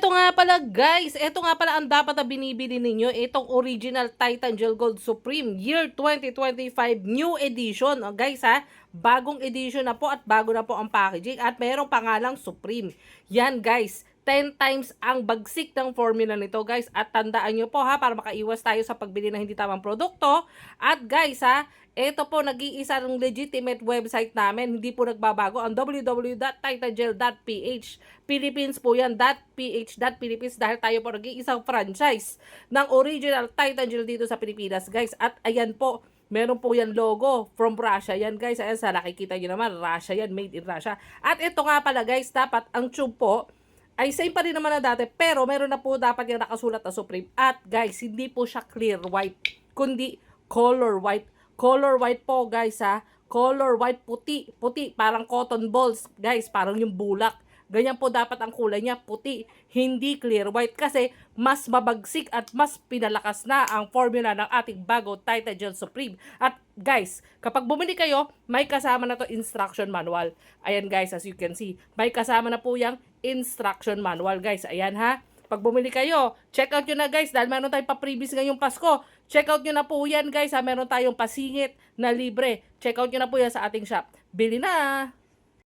Eto nga pala guys, eto nga pala ang dapat na binibili ninyo, itong original Titan Gel Gold Supreme Year 2025 New Edition. O guys ha, bagong edition na po at bago na po ang packaging at merong pangalang Supreme. Yan guys, 10 times ang bagsik ng formula nito guys. At tandaan nyo po ha, para makaiwas tayo sa pagbili ng hindi tamang produkto. At guys ha, ito po nag-iisa ng legitimate website namin, hindi po nagbabago, ang www.titangel.ph. Philippines po yan, .ph.philippines dahil tayo po nag-iisang franchise ng original Titan Gel dito sa Pilipinas guys. At ayan po, meron po yan logo from Russia yan guys. Ayan sa nakikita nyo naman, Russia yan, made in Russia. At ito nga pala guys, dapat ang tube po ay same pa rin naman na dati, pero meron na po dapat yung nakasulat na Supreme. At guys, hindi po siya clear white, kundi color white. Color white po guys ha. Color white, puti. Puti, parang cotton balls. Guys, parang yung bulak. Ganyan po dapat ang kulay niya, puti. Hindi clear white kasi mas mabagsik at mas pinalakas na ang formula ng ating bago Titan Gel Supreme. At guys, kapag bumili kayo, may kasama na to instruction manual. Ayan guys, as you can see, may kasama na po yung instruction manual guys. Ayan ha. Pag bumili kayo, check out nyo na guys dahil meron tayong pa-freebies ngayong Pasko. Check out nyo na po yan guys ha. Meron tayong pasingit na libre. Check out nyo na po yan sa ating shop. Bili na!